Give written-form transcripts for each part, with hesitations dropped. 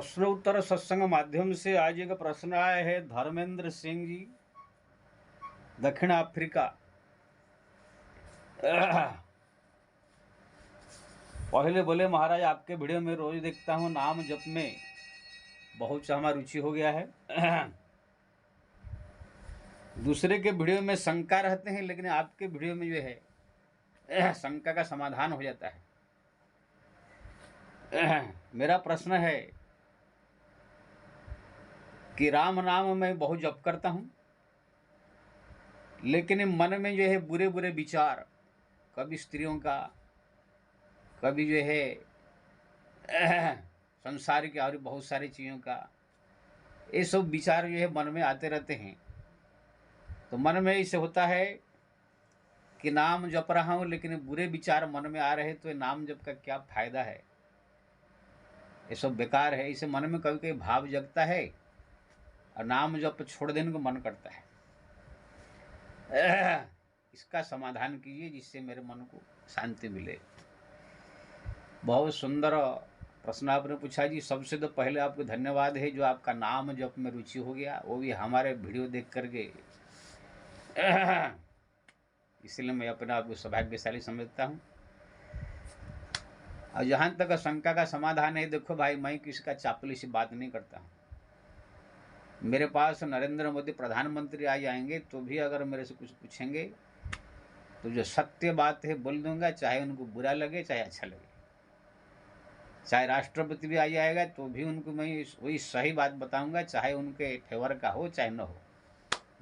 प्रश्नोत्तर सत्संग माध्यम से आज एक प्रश्न आया है धर्मेंद्र सिंह जी, दक्षिण अफ्रीका। पहले बोले महाराज आपके वीडियो में रोज देखता हूँ, नाम जप में बहुत हमारी रुचि हो गया है। दूसरे के वीडियो में शंका रहते हैं, लेकिन आपके वीडियो में जो है शंका का समाधान हो जाता है। मेरा प्रश्न है कि राम नाम मैं बहुत जप करता हूँ, लेकिन मन में जो है बुरे बुरे विचार, कभी स्त्रियों का, कभी जो है संसार की और बहुत सारी चीज़ों का, ये सब विचार जो है मन में आते रहते हैं। तो मन में इससे होता है कि नाम जप रहा हूँ, लेकिन बुरे विचार मन में आ रहे हैं, तो ये नाम जप का क्या फायदा है, ये सब बेकार है। इसे मन में कभी कभी भाव जगता है और नाम जप छोड़ देने को मन करता है। इसका समाधान कीजिए जिससे मेरे मन को शांति मिले। बहुत सुंदर प्रश्न आपने पूछा जी। सबसे तो पहले आपको धन्यवाद है जो आपका नाम जप में रुचि हो गया, वो भी हमारे वीडियो देख करके। इसलिए मैं अपने आप को सौभाग्यशाली समझता हूँ। और जहाँ तक शंका का समाधान है, देखो भाई, मैं किसी का चापलूसी बात नहीं करता हूँ। मेरे पास नरेंद्र मोदी प्रधानमंत्री आ जाएंगे तो भी अगर मेरे से कुछ पूछेंगे तो जो सत्य बात है बोल दूंगा, चाहे उनको बुरा लगे चाहे अच्छा लगे। चाहे राष्ट्रपति भी आ जाएगा तो भी उनको मैं वही सही बात बताऊंगा, चाहे उनके फेवर का हो चाहे न हो।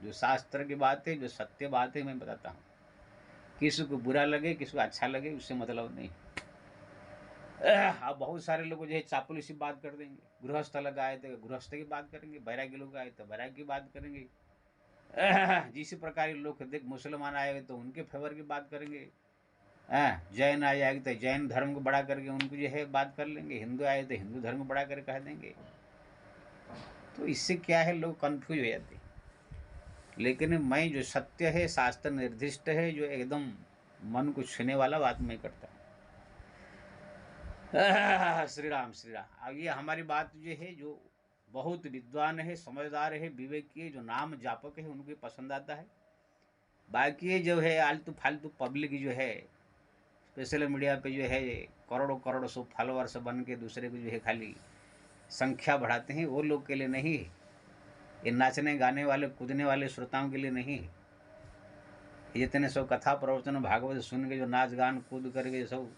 जो शास्त्र की बात है, जो सत्य बात है, मैं बताता हूँ। किसी को बुरा लगे किसी को अच्छा लगे, उससे मतलब नहीं। अब बहुत सारे लोग जो है चापलूसी बात कर देंगे। गृहस्थ लोग आए तो गृहस्थ की बात करेंगे, बैरागी लोग आए तो बैरागी की बात करेंगे। जिस प्रकार के लोग देख, मुसलमान आए तो उनके फेवर की बात करेंगे। जैन आ जाएगी तो जैन धर्म को बड़ा करके उनको जो है बात कर लेंगे। हिंदू आए तो हिंदू धर्म को बड़ा करके कह देंगे। तो इससे क्या है, लोग कंफ्यूज हो जाते हैं। लेकिन मैं जो सत्य है, शास्त्र निर्दिष्ट है, जो एकदम मन को छूने वाला बात मैं करता हूँ। श्री राम श्री राम। अब ये हमारी बात जो है, जो बहुत विद्वान है, समझदार है, विवेकी है, जो नाम जापक है, उनको पसंद आता है। बाकी जो है आलतू फालतू पब्लिक जो है सोशल मीडिया पे जो है करोड़ों करोड़ों सौ फॉलोअर्स बन के दूसरे को जो है खाली संख्या बढ़ाते हैं, वो लोग के लिए नहीं है। ये नाचने गाने वाले कूदने वाले श्रोताओं के लिए नहीं है। जितने सब कथा प्रवचन भागवत सुन के जो नाच गान कूद करके सब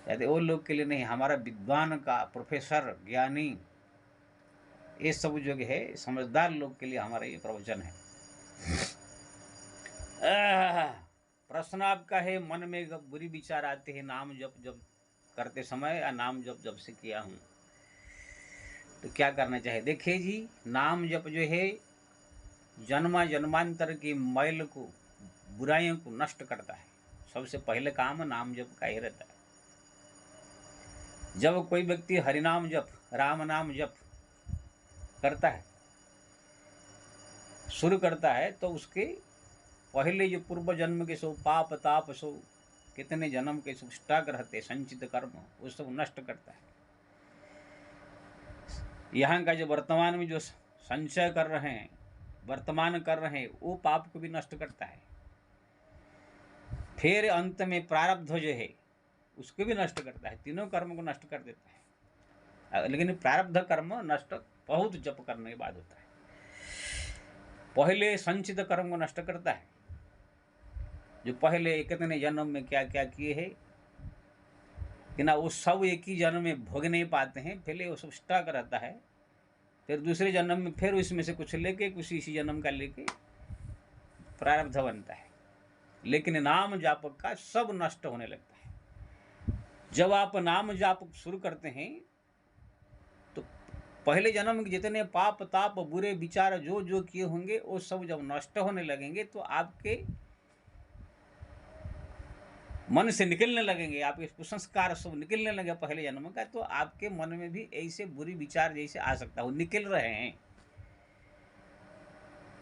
कहते, वो लोग के लिए नहीं। हमारा विद्वान का, प्रोफेसर, ज्ञानी, ये सब जो है समझदार लोग के लिए हमारा ये प्रवचन है। प्रश्न आपका है, मन में बुरी विचार आते हैं नाम जप जब करते समय, या नाम जप जब से किया हूँ तो क्या करना चाहिए। देखिए जी, नाम जप जो है जन्मा जन्मांतर की मैल को, बुराइयों को नष्ट करता है। सबसे पहले काम नाम जप का ही रहता है। जब कोई व्यक्ति हरिनाम जप, राम नाम जप करता है, शुरू करता है, तो उसके पहले जो पूर्व जन्म के सो पाप ताप, सो कितने जन्म के सब स्टॉक रहते, संचित कर्म, वो सब नष्ट करता है। यहाँ का जो वर्तमान में जो संचय कर रहे हैं, वर्तमान कर रहे हैं, वो पाप को भी नष्ट करता है। फिर अंत में प्रारब्ध जो है उसको भी नष्ट करता है। तीनों कर्म को नष्ट कर देता है। लेकिन प्रारब्ध कर्म नष्ट बहुत जप करने के बाद होता है। पहले संचित कर्म को नष्ट करता है, जो पहले कितने जन्म में क्या क्या किए हैं कि ना, वो सब एक ही जन्म में भोग नहीं पाते हैं। पहले वो सब स्टॉक रहता है, फिर दूसरे जन्म में फिर उसमें से कुछ लेके, कुछ इसी जन्म का लेके प्रारब्ध बनता है। लेकिन नाम जापक का सब नष्ट होने लगता है। जब आप नाम जाप शुरू करते हैं तो पहले जन्म के जितने पाप ताप बुरे विचार जो जो किए होंगे, वो सब जब नष्ट होने लगेंगे तो आपके मन से निकलने लगेंगे, आपके कुसंस्कार सब निकलने लगे पहले जन्म का, तो आपके मन में भी ऐसे बुरी विचार जैसे आ सकता हो, निकल रहे हैं।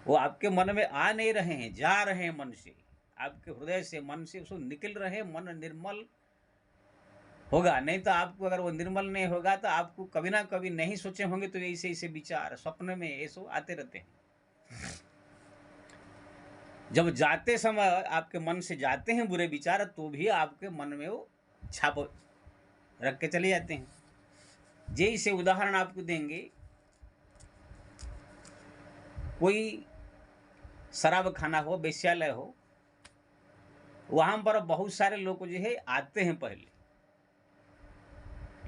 वो आपके मन में आ नहीं रहे हैं, जा रहे हैं मन से, आपके हृदय से, मन से उसको निकल रहे हैं। मन निर्मल होगा। नहीं तो आपको अगर वो निर्मल नहीं होगा तो आपको कभी ना कभी नहीं सोचे होंगे तो ऐसे ऐसे विचार स्वप्न में ये सब आते रहते हैं। जब जाते समय आपके मन से जाते हैं बुरे विचार तो भी आपके मन में वो छाप रख के चले जाते हैं। जैसे उदाहरण आपको देंगे, कोई शराब खाना हो, वेश्यालय हो, वहाँ पर बहुत सारे लोग जो है आते हैं पहले,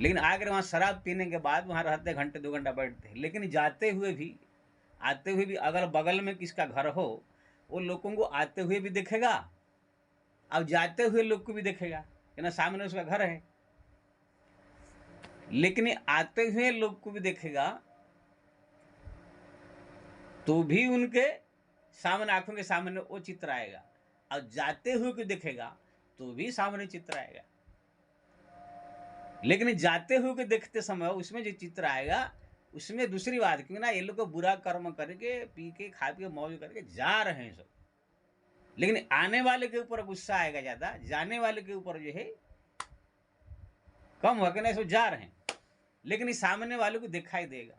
लेकिन आकर वहाँ शराब पीने के बाद वहाँ रहते घंटे 2 घंटा बैठते हैं। लेकिन जाते हुए भी, आते हुए भी अगल बगल में किसका घर हो वो लोगों को आते हुए भी देखेगा और जाते हुए लोग को भी देखेगा कि ना सामने उसका घर है। लेकिन आते हुए लोग को भी देखेगा तो भी उनके सामने, आंखों के सामने वो चित्र आएगा, और जाते हुए को देखेगा तो भी सामने चित्र आएगा। लेकिन जाते हुए को देखते समय उसमें जो चित्र आएगा उसमें दूसरी बात, क्योंकि ना ये लोग बुरा कर्म करके पी के खा पी के मौज करके जा रहे हैं सब, लेकिन आने वाले के ऊपर गुस्सा आएगा ज्यादा, जाने वाले के ऊपर जो है कम हो, कि नहीं सब जा रहे हैं, लेकिन इस सामने वाले को दिखाई देगा।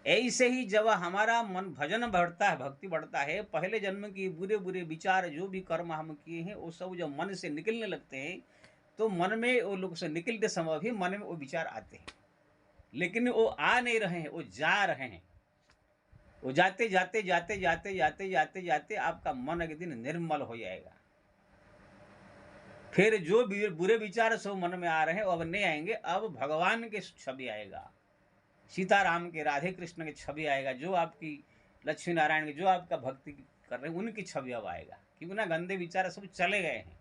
ऐसे ही जब हमारा मन भजन बढ़ता है, भक्ति बढ़ता है, पहले जन्म की बुरे बुरे विचार जो भी कर्म हम किए हैं वो सब जब मन से निकलने लगते हैं तो मन में वो लोग से निकलते समय भी मन में वो विचार आते हैं, लेकिन वो आ नहीं रहे हैं, वो जा रहे हैं। वो जाते जाते जाते जाते जाते जाते जाते आपका मन एक दिन निर्मल हो जाएगा। फिर जो बुरे विचार सब मन में आ रहे हैं वो अब नहीं आएंगे, अब भगवान के छवि आएगा, सीताराम के, राधे कृष्ण की छवि आएगा, जो आपकी लक्ष्मी नारायण की जो आपका भक्ति कर रहे हैं उनकी छवि अब आएगा, क्योंकि ना गंदे विचार सब चले गए हैं।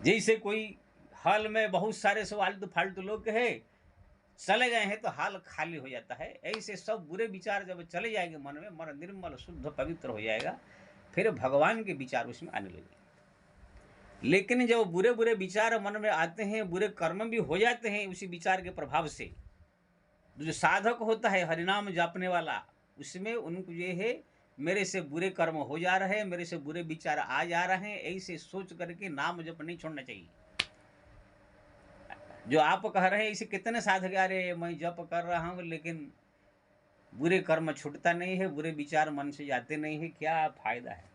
जैसे कोई हाल में बहुत सारे सब आलतू फालतू लोग है चले गए हैं तो हाल खाली हो जाता है। ऐसे सब बुरे विचार जब चले जाएंगे मन में, मन निर्मल शुद्ध पवित्र हो जाएगा, फिर भगवान के विचार उसमें आने लगेंगे। लेकिन जब बुरे बुरे विचार मन में आते हैं, बुरे कर्म भी हो जाते हैं उसी विचार के प्रभाव से, जो साधक होता है हरिनाम जापने वाला, उसमें उनको ये है मेरे से बुरे कर्म हो जा रहे हैं, मेरे से बुरे विचार आ जा रहे हैं, ऐसे सोच करके नाम जप नहीं छोड़ना चाहिए। जो आप कह रहे हैं इसे कितने साधक, अरे मैं जप कर रहा हूँ लेकिन बुरे कर्म छूटता नहीं है, बुरे विचार मन से जाते नहीं है, क्या फायदा है?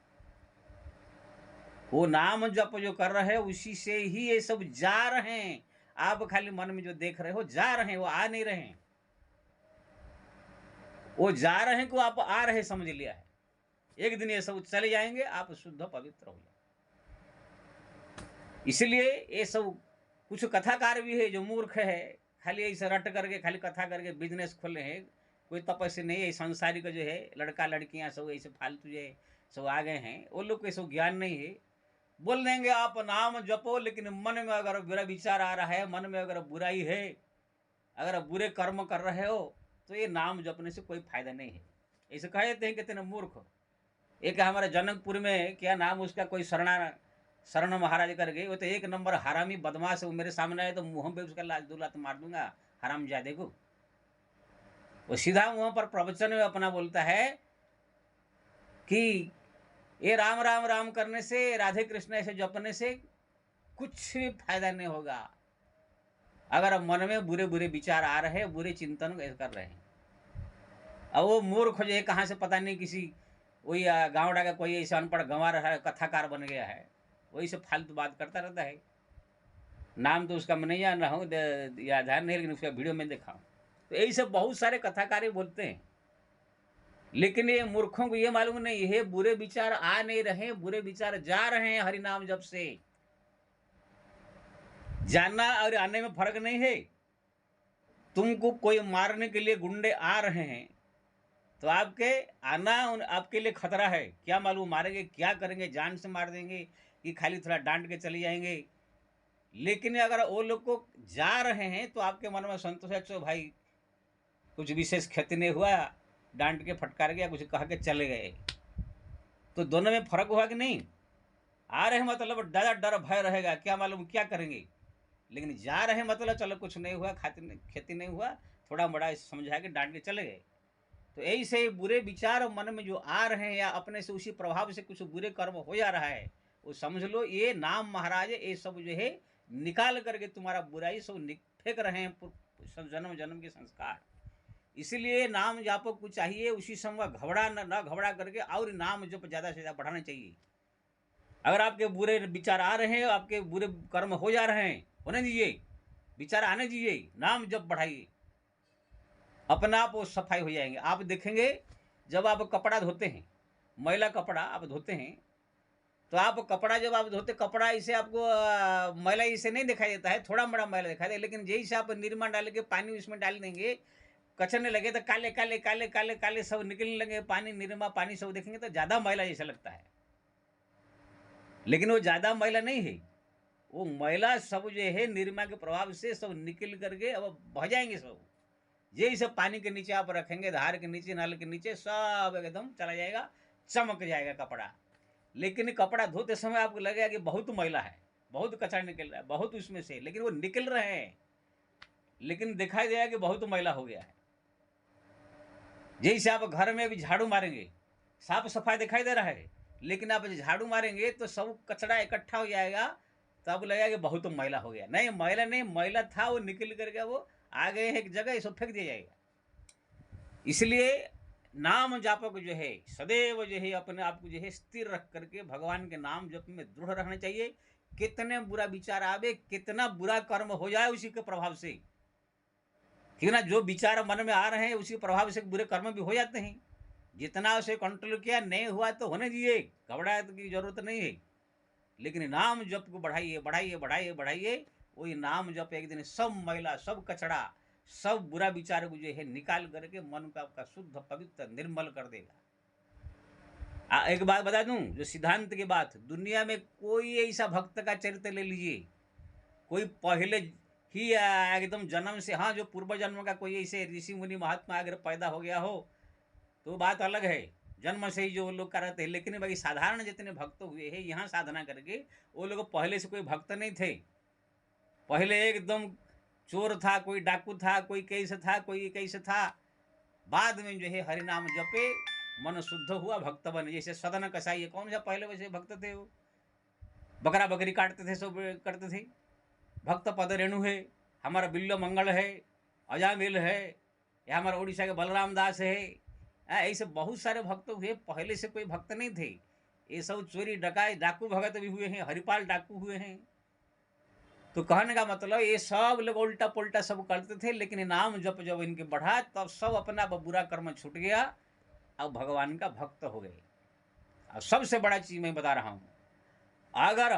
वो नाम जप जो कर रहे हैं उसी से ही ये सब जा रहे हैं। आप खाली मन में जो देख रहे हो जा रहे हैं, वो आ नहीं रहे हैं। वो जा रहे हैं को आप आ रहे समझ लिया है। एक दिन ये सब चले जाएंगे, आप शुद्ध पवित्र हो जाए। इसलिए ये सब कुछ कथाकार भी है जो मूर्ख है, खाली ऐसे रट करके खाली कथा करके बिजनेस खोले हैं, कोई तपस्या नहीं है। संसारिक जो है लड़का लड़कियां सब ऐसे फालतू जो है सब आ गए हैं, वो लोग को सब ज्ञान नहीं है। बोल देंगे आप नाम जपो, लेकिन मन में अगर बुरा विचार आ रहा है, मन में अगर बुराई है, अगर बुरे कर्म कर रहे हो तो ये नाम जपने से कोई फायदा नहीं है। ऐसे कह देते हैं कितने मूर्ख। एक हमारे जनकपुर में क्या नाम उसका, कोई शरण महाराज करके, वो तो एक नंबर हरामी बदमाश है। वो मेरे सामने आए तो मुंह पे उसका लाल दुलात मार दूंगा हराम जादे को। वो सीधा मुंह पर प्रवचन में अपना बोलता है कि ये राम राम राम करने से, राधे कृष्ण ऐसे जपने से कुछ भी फायदा नहीं होगा अगर मन में बुरे बुरे विचार आ रहे हैं, बुरे चिंतन कर रहे हैं। अब वो मूर्ख जो है कहाँ से पता नहीं, किसी वही गाँव डा का कोई ऐसा अनपढ़ गंवा रहा है, कथाकार बन गया है, वही से फालतू बात करता रहता है। नाम तो उसका मैं नहीं जान रहा हूँ या ध्यान नहीं, लेकिन उसका वीडियो में देखा हूँ। तो यही सब बहुत सारे कथाकार बोलते हैं, लेकिन ये मूर्खों को ये मालूम नहीं है बुरे विचार आ नहीं रहे, बुरे विचार जा रहे हैं। हरिनाम जब से जाना और आने में फर्क नहीं है। तुमको कोई मारने के लिए गुंडे आ रहे हैं तो आपके आना आपके लिए खतरा है। क्या मालूम मारेंगे, क्या करेंगे, जान से मार देंगे कि खाली थोड़ा डांट के चले जाएंगे। लेकिन अगर वो लोग को जा रहे हैं तो आपके मन में संतोष है, चलो भाई कुछ विशेष क्षति नहीं हुआ, डांट के फटकार गया, कुछ कह के चले गए, तो दोनों में फर्क हुआ कि नहीं? आ रहे मतलब ज़्यादा डर भय रहेगा, क्या मालूम क्या करेंगे। लेकिन जा रहे मतलब चलो कुछ नहीं हुआ, खेती नहीं हुआ, थोड़ा बड़ा समझा के डांट के चले गए। तो ऐसे बुरे विचार मन में जो आ रहे हैं या अपने से उसी प्रभाव से कुछ बुरे कर्म हो जा रहा है, वो समझ लो ये नाम महाराज ये सब जो है निकाल करके तुम्हारा बुराई सब फेंक रहे हैं, जन्म जन्म के संस्कार। इसीलिए नाम जापक को चाहिए उसी समय घबरा न घबरा करके और नाम जप ज़्यादा से ज़्यादा बढ़ाना चाहिए। अगर आपके बुरे विचार आ रहे हैं, आपके बुरे कर्म हो जा रहे हैं, होने दीजिए, विचार आने दीजिए, नाम जप बढ़ाइए, अपना आप वो सफाई हो जाएंगे। आप देखेंगे जब आप कपड़ा धोते हैं, मैला कपड़ा आप धोते हैं, तो आप कपड़ा जब आप धोते, कपड़ा इसे आपको मैला इसे नहीं दिखाई देता है, थोड़ा बड़ा मैला दिखाई देता है, लेकिन जैसे आप निरमा डाल के पानी उसमें डाल देंगे, कचरने लगे तो काले काले काले काले काले सब निकलने लगे, पानी निरमा पानी सब देखेंगे तो ज़्यादा मैला जैसा लगता है, लेकिन वो ज़्यादा मैला नहीं है, वो मैला सब जो है निरमा के प्रभाव से सब निकल करके अब बह जाएंगे सब। यही सब पानी के नीचे आप रखेंगे, धार के नीचे, नल के नीचे, सब एकदम चला जाएगा, चमक जाएगा कपड़ा। लेकिन कपड़ा धोते समय आपको लगेगा कि बहुत मैला है, बहुत कचरा निकल रहा है, बहुत उसमें से, लेकिन वो निकल रहे हैं, लेकिन दिखाई देगा कि बहुत मैला हो गया है। जैसे आप घर में भी झाड़ू मारेंगे, साफ सफाई दिखाई दे रहा है, लेकिन आप झाड़ू मारेंगे तो सब कचरा इकट्ठा हो जाएगा, तो आपको लगेगा कि बहुत मैला हो गया। नहीं, मैला नहीं, मैला था, वो निकल करके वो आ गए हैं एक जगह, इसको फेंक दिया जाएगा। इसलिए नाम जापक जो है सदैव जो है अपने आप को जो है स्थिर रख करके भगवान के नाम जप में दृढ़ रहना चाहिए। कितने बुरा विचार आवे, कितना बुरा कर्म हो जाए उसी के प्रभाव से, क्यों ना, जो विचार मन में आ रहे हैं उसी प्रभाव से बुरे कर्म भी हो जाते हैं। जितना उसे कंट्रोल किया, नहीं हुआ तो होने दीजिए, घबराने की जरूरत नहीं है, लेकिन नाम जप को बढ़ाइए बढ़ाइए बढ़ाइए बढ़ाइए। वही नाम जप एक दिन सब मैला, सब कचड़ा, सब बुरा विचार को जो है निकाल करके मन को आपका शुद्ध पवित्र निर्मल कर देगा। एक बात बता दूं, जो सिद्धांत की बात, दुनिया में कोई ऐसा भक्त का चरित्र ले लीजिए, कोई पहले ही एकदम जन्म से, हाँ, जो पूर्व जन्म का कोई ऐसे ऋषि मुनि महात्मा अगर पैदा हो गया हो तो बात अलग है, जन्म से ही जो लोग करते हैं। लेकिन भाई साधारण जितने भक्त हुए हैं यहाँ साधना करके, वो लोग पहले से कोई भक्त नहीं थे, पहले एकदम चोर था, कोई डाकू था, कोई कैसे था, कोई कैसे था, बाद में जो है हरिनाम जपे, मन शुद्ध हुआ, भक्त बने। जैसे सदन कसाई, कौन सा पहले वैसे भक्त थे, वो बकरा बकरी काटते थे, सब करते थे। भक्त पद रेणु है, हमारा बिल्लो मंगल है, अजामिल है, या हमारा उड़ीसा के बलराम दास है, ऐसे बहुत सारे भक्त हुए, पहले से कोई भक्त नहीं थे। ये सब चोरी डकाई डाकू भगत भी हुए हैं, हरिपाल डाकू हुए हैं। तो कहने का मतलब ये सब लोग उल्टा पुल्टा सब करते थे, लेकिन नाम जब जब इनके बढ़ा तब सब अपना बुरा कर्म छूट गया, अब भगवान का भक्त हो गए। अब सबसे बड़ा चीज मैं बता रहा हूँ, अगर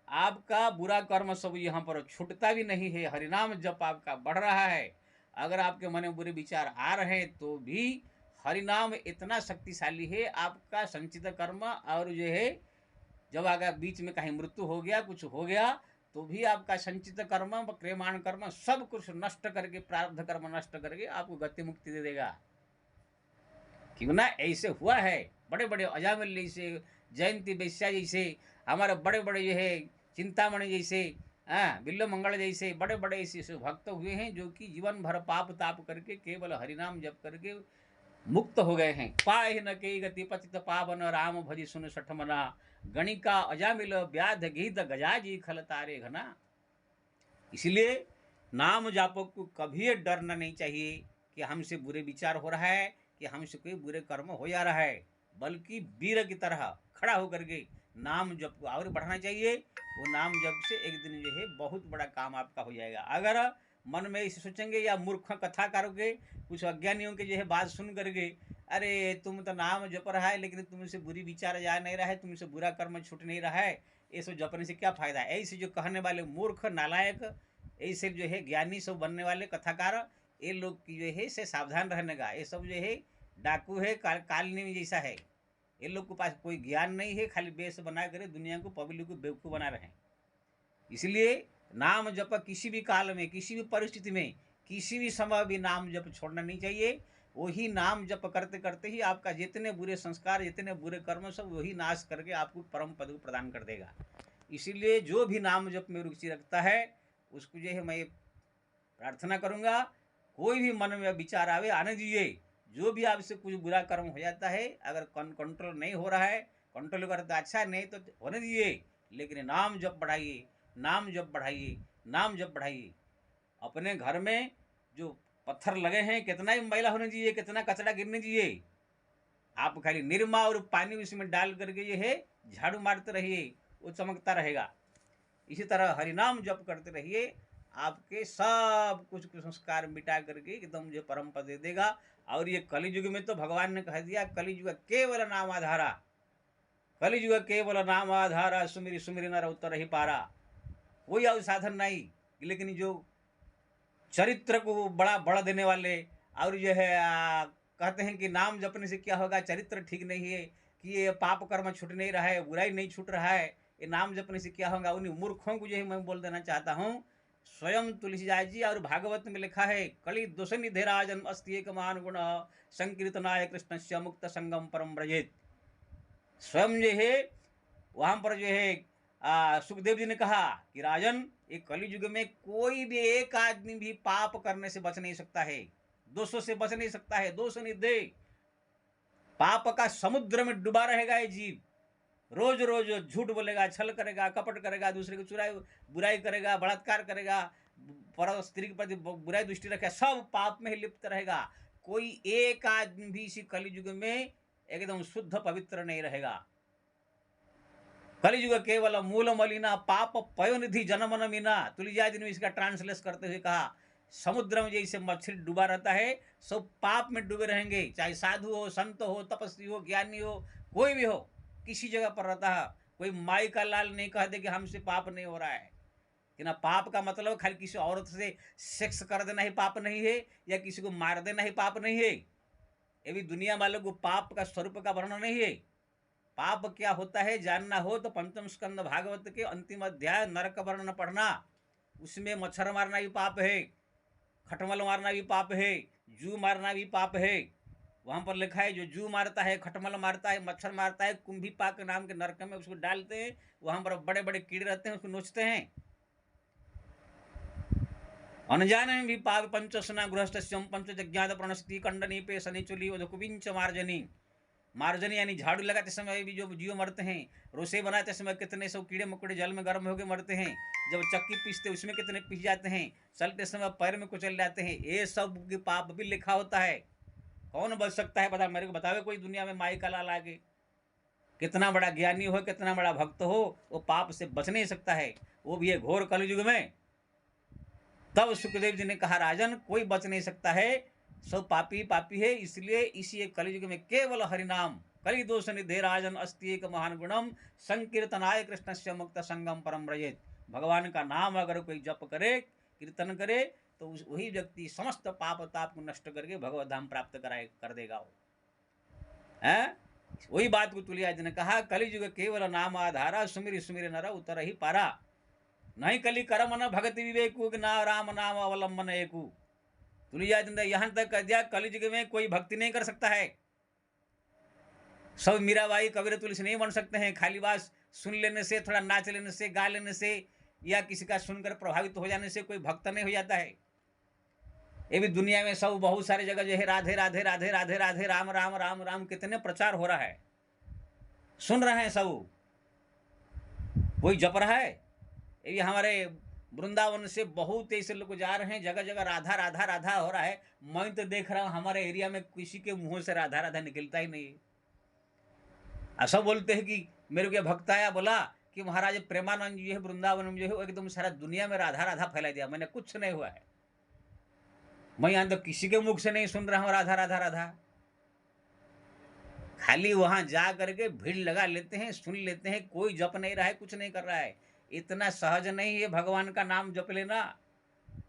आपका बुरा कर्म सब यहाँ पर छूटता भी नहीं है, हरिनाम जप आपका बढ़ रहा है, अगर आपके मन में बुरे विचार आ रहे हैं, तो भी हरिनाम इतना शक्तिशाली है, आपका संचित कर्म और जो है जब अगर बीच में कहीं मृत्यु हो गया, कुछ हो गया, तो भी आपका संचित कर्म, क्रियमाण कर्म सब कुछ नष्ट करके, प्रारब्ध कर्म नष्ट करके आपको गति मुक्ति दे देगा। क्यों ना, ऐसे हुआ है, बड़े बड़े अजामिल जैसे, जयंती वैश्या जैसे, हमारे बड़े बड़े जो है चिंतामणि जैसे, बिल्लो मंगल जैसे बड़े बड़े ऐसे भक्त हुए हैं, जो कि जीवन भर पाप ताप करके केवल हरिनाम जप करके मुक्त हो गए हैं। पाहि न के गति पतित पावन, राम भजी सुन सठ मना, गणिका अजामिल व्याध गीत गजाजी खल तारे घना। इसलिए नाम जापक को कभी डरना नहीं चाहिए कि हमसे बुरे विचार हो रहा है, कि हमसे कोई बुरे कर्म हो जा रहा है, बल्कि वीर की तरह खड़ा होकर के नाम जप को और बढ़ाना चाहिए। वो नाम जप से एक दिन जो है बहुत बड़ा काम आपका हो जाएगा। अगर मन में इसे सोचेंगे, या मूर्ख कथा करोगे, कुछ अज्ञानियों के जो है बात सुन करके, अरे तुम तो नाम जप रहा है लेकिन तुमसे बुरी विचार जा नहीं रहा है, तुमसे बुरा कर्म छूट नहीं रहा है, ये सब जपने से क्या फायदा है। ऐसे जो कहने वाले मूर्ख नालायक, ऐसे जो है ज्ञानी सब बनने वाले कथाकार, ये लोग की जो है से सावधान रहने का। ये सब जो है डाकू है, कालनी जैसा है, ये लोग के पास कोई ज्ञान नहीं है, खाली बेस बना कर दुनिया को, पब्लिक को बेवकूफ़ बना रहे हैं। इसलिए नाम जप किसी भी काल में, किसी भी परिस्थिति में, किसी भी समय भी नाम जप छोड़ना नहीं चाहिए। वही नाम जप करते करते ही आपका जितने बुरे संस्कार, जितने बुरे कर्म, सब वही नाश करके आपको परम पद को प्रदान कर देगा। इसीलिए जो भी नाम जप में रुचि रखता है, उसको जो है मैं प्रार्थना करूँगा, कोई भी मन में विचार आवे, आने दीजिए। जो भी आपसे कुछ बुरा कर्म हो जाता है, अगर कंट्रोल नहीं हो रहा है, कंट्रोल करते अच्छा, नहीं तो होने दीजिए, लेकिन नाम जप बढ़ाइए, नाम जप बढ़ाइए, नाम जप बढ़ाइए। अपने घर में जो पत्थर लगे हैं कितना ही मैला होने दीजिए, कितना कचरा गिरने दीजिए, आप खाली निरमा और पानी उसमें डाल करके ये है झाड़ू मारते रहिए, वो चमकता रहेगा। इसी तरह हरिनाम जप करते रहिए, आपके सब कुछ कुसंस्कार मिटा करके एकदम जो परम पद दे देगा। और ये कलियुग में तो भगवान ने कह दिया, कलियुग केवल नाम आधारा, कलियुग केवल नाम आधारा, सुमिरी सुमिरी नर उतर ही पारा। कोई और साधन नहीं, लेकिन जो चरित्र को बड़ा बड़ा देने वाले और जो है कहते हैं कि नाम जपने से क्या होगा, चरित्र ठीक नहीं है, कि ये पाप कर्म छूट नहीं रहा है, बुराई नहीं छूट रहा है, ये नाम जपने से क्या होगा, उन्हीं मूर्खों को जो है मैं बोल देना चाहता हूँ। स्वयं तुलसीदास जी और भागवत में लिखा है, कलि दोष निधे राजन अस्ति एक महान गुण, संकीर्तनाय कृष्ण से मुक्त संगम परम ब्रजेत। स्वयं जो है वहाँ पर जो है सुखदेव जी ने कहा कि राजन, एक कलियुग में कोई भी एक आदमी भी पाप करने से बच नहीं सकता है, दोषों से बच नहीं सकता है। दोष निधे, पाप का समुद्र में डूबा रहेगा ये जीव, रोज रोज झूठ बोलेगा, छल करेगा, कपट करेगा, दूसरे को चुराई बुराई करेगा, बलात्कार करेगा, पर स्त्री के प्रति बुराई दृष्टि रखेगा, सब पाप में ही लिप्त रहेगा। कोई एक आदमी भी इसी कलियुग में एकदम शुद्ध पवित्र नहीं रहेगा। कलियुग केवल मूल मलिना पाप पयोनिधि जनमन मीना। तुलसीदास जी ने इसका ट्रांसलेट करते हुए कहा, समुद्र में जैसे मछली डूबा रहता है, सब पाप में डूबे रहेंगे, चाहे साधु हो, संत हो, तपस्वी हो, ज्ञानी हो, कोई भी हो, किसी जगह पर रहता है। कोई माई का लाल नहीं कह दे कि हमसे पाप नहीं हो रहा है। कि ना पाप का मतलब खाली किसी औरत से सेक्स कर देना ही पाप नहीं है, या किसी को मार देना ही पाप नहीं है। ये भी दुनिया वालों को पाप का स्वरूप का वर्णन नहीं है। पाप क्या होता है जानना हो तो पंचम स्कंद भागवत के अंतिम अध्याय नरक वर्ण पढ़ना, उसमें मच्छर मारना भी पाप है, खटमल मारना भी पाप है, जू मारना भी पाप है। वहाँ पर लिखा है, जो जू मारता है, खटमल मारता है, मच्छर मारता है, कुंभी पाक नाम के नरक में उसको डालते हैं, वहाँ पर बड़े बड़े कीड़े रहते हैं, उसको नोचते हैं। अनजान में भी पाप पंचस्ना गृहस्थ्यम पंच जज्ञात प्रणस्ति कंडनी पे शनिचुली कुबिंच मार्जनी। मार्जनी यानी झाड़ू लगाते समय भी जो जीव मरते हैं, रोसे बनाते समय कितने सब कीड़े मकोड़े जल में गर्म होकर मरते हैं, जब चक्की पीसते उसमें कितने पीस जाते हैं, चलते समय पैर में कुचल जाते हैं, ये सब के पाप भी लिखा होता है। कौन बच सकता है बता, मेरे को बतावे कोई दुनिया में माई का लाल आगे। कितना बड़ा ज्ञानी हो, कितना बड़ा भक्त हो, वो पाप से बच नहीं सकता है, वो भी है घोर कलयुग में। तब सुखदेव जी ने कहा, राजन कोई बच नहीं सकता है, सब पापी पापी है, इसलिए इसी कलयुग में केवल हरिनाम, कलि दोष निधे राजन अस्ति एक महान गुणम, संकीर्तनाय कृष्ण से मुक्त संगम परम ब्रजेत। भगवान का नाम अगर कोई जप करे, कीर्तन करे, तो वही व्यक्ति समस्त पाप ताप को नष्ट करके भगवत धाम प्राप्त कर देगा। है वही बात को तुलसीदास जी ने कहा, कलियुग केवल नाम आधारा, सुमिरी सुमिरी नर उतर ही पारा। नहीं कली कर्म न भगति विवेकु, ना राम नाम अवलंबन एकु। तुलसीदास जी ने यहाँ तक कह दिया, कलियुग में कोई भक्ति नहीं कर सकता है। सब मीराबाई कबीर तुलसी नहीं बन सकते हैं, खाली बात सुन लेने से, थोड़ा नाच लेने से, गा लेने से, या किसी का सुनकर प्रभावित हो जाने से कोई भक्त नहीं हो जाता है। ये भी दुनिया में सब बहुत सारी जगह जो है राधे राधे राधे राधे राधे राम राम राम राम कितने प्रचार हो रहा है, सुन रहे हैं सब, कोई जप रहा है। ये हमारे वृंदावन से बहुत ऐसे लोग जा रहे हैं, जगह जगह राधा राधा राधा हो रहा है। मैं तो देख रहा हूँ हमारे एरिया में किसी के मुंह से राधा राधा निकलता ही नहीं। ऐसा बोलते हैं कि मेरे को भक्त आया बोला कि महाराज प्रेमानंद जी है वृंदावन में जो है एकदम सारा दुनिया में राधा राधा फैला दिया। मैंने कुछ नहीं हुआ है, मैं यहाँ तो किसी के मुख से नहीं सुन रहा हूँ राधा राधा राधा। खाली वहां जा करके भीड़ लगा लेते हैं, सुन लेते हैं, कोई जप नहीं रहा है, कुछ नहीं कर रहा है। इतना सहज नहीं है भगवान का नाम जप लेना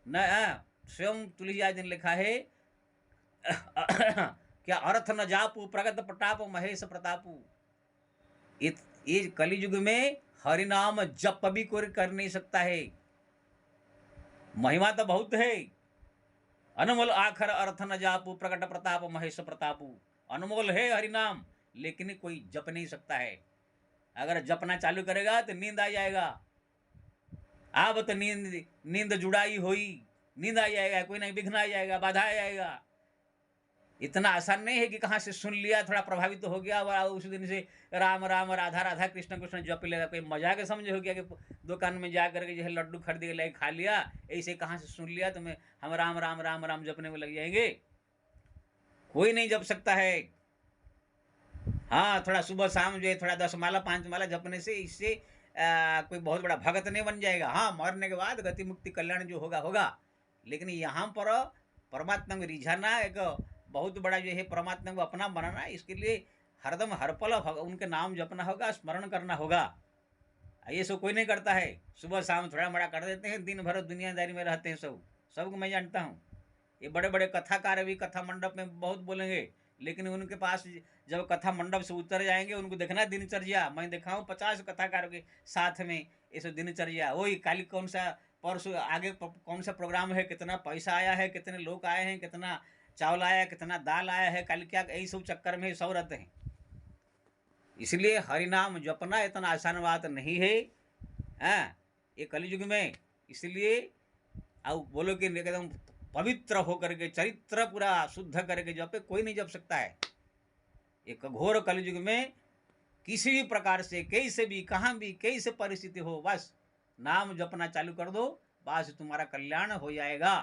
न। स्वयं तुलसीदास जी ने लिखा है क्या अर्थ न जापू प्रगत प्रताप महेश प्रतापू। ये कलियुग में हरिनाम जप भी कोई कर नहीं सकता है। महिमा तो बहुत है, अनमोल आखर अर्थ न जापू प्रगट प्रताप महेश प्रतापू। अनमोल है हरिनाम, लेकिन कोई जप नहीं सकता है। अगर जपना चालू करेगा तो नींद आ जाएगा। अब तो नींद जुड़ाई हुई, नींद आ जाएगा, कोई नहीं विघ्न आ जाएगा, बाधा आ जाएगा। इतना आसान नहीं है कि कहाँ से सुन लिया थोड़ा प्रभावित हो गया और उस दिन से राम राम राधा राधा कृष्ण कृष्ण जप लेगा। कोई मजाक समझे हो गया कि दुकान में जा करके जो है लड्डू खरीद के लाके खा लिया, ऐसे कहाँ से सुन लिया तो हम राम राम राम राम जपने में लग जाएंगे? कोई नहीं जप सकता है। हाँ, थोड़ा सुबह शाम जो है थोड़ा 10 माला 5 माला जपने से इससे कोई बहुत बड़ा भगत नहीं बन जाएगा। हाँ, मरने के बाद गति मुक्ति कल्याण जो होगा होगा, लेकिन यहाँ पर परमात्मा को रिझाना, एक बहुत बड़ा जो है परमात्मा को अपना बनाना, इसके लिए हरदम हर पल उनके नाम जपना होगा, स्मरण करना होगा। ये सब कोई नहीं करता है। सुबह शाम थोड़ा बड़ा कर देते हैं, दिन भर दुनियादारी में रहते हैं। सबको मैं जानता हूँ। ये बड़े बड़े कथाकार भी कथा मंडप में बहुत बोलेंगे, लेकिन उनके पास जब कथा मंडप से उतर जाएंगे, उनको देखना दिनचर्या। मैं देखा हूँ 50 कथाकारों के साथ में ये सब दिनचर्या, वही काली कौन सा परसों आगे कौन सा प्रोग्राम है, कितना पैसा आया है, कितने लोग आए हैं, कितना चावल आया, कितना दाल आया है, कल क्या, यही सब चक्कर में सब रहते हैं। इसलिए हरिनाम जपना इतना आसान बात नहीं है। ये कलयुग में, इसलिए अब बोलो कि एकदम पवित्र होकर के चरित्र पूरा शुद्ध करके जपे, कोई नहीं जप सकता है। एक घोर कलयुग में किसी भी प्रकार से, कैसे भी, कहाँ भी, कैसे परिस्थिति हो, बस नाम जपना चालू कर दो, बस तुम्हारा कल्याण हो जाएगा।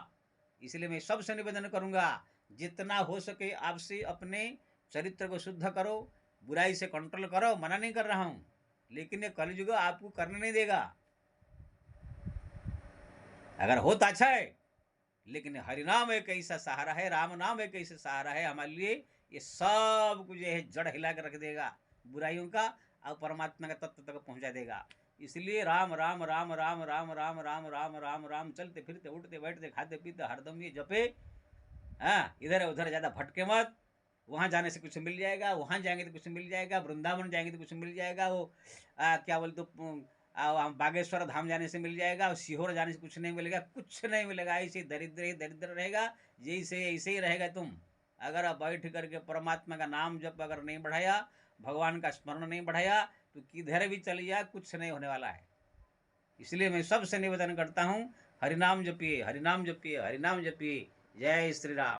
इसलिए मैं सबसे निवेदन करूंगा, जितना हो सके आपसे अपने चरित्र को शुद्ध करो, बुराई से कंट्रोल करो। मना नहीं कर रहा हूं, लेकिन ये कलयुग आपको करने नहीं देगा। अगर हो तो अच्छा है, लेकिन हरिनाम एक ऐसा सहारा है, राम नाम एक ऐसा सहारा है हमारे लिए, ये सब कुछ जो है जड़ हिला कर रख देगा बुराइयों का, और परमात्मा का तत्व तक पहुंचा देगा। इसलिए राम राम राम राम राम राम राम राम राम राम, चलते फिरते उठते बैठते खाते पीते हरदम ये जपे। हाँ, इधर उधर ज़्यादा भटके मत। वहाँ जाने से कुछ मिल जाएगा, वहाँ जाएंगे तो कुछ मिल जाएगा, वृंदावन जाएंगे तो कुछ मिल जाएगा, वो क्या बोलते बागेश्वर धाम जाने से मिल जाएगा, और सीहोर जाने से कुछ नहीं मिलेगा, कुछ नहीं मिलेगा। ऐसे दरिद्र ही दरिद्र रहेगा, जैसे ऐसे ही रहेगा तुम। अगर आप बैठ करके परमात्मा का नाम जप अगर नहीं बढ़ाया, भगवान का स्मरण नहीं बढ़ाया, तो किधर भी चली जा, कुछ नहीं होने वाला है। इसलिए मैं सबसे निवेदन करता हूँ, हरिनाम जपिए, हरिनाम जपिए, हरिनाम जपिए। जय श्री राम।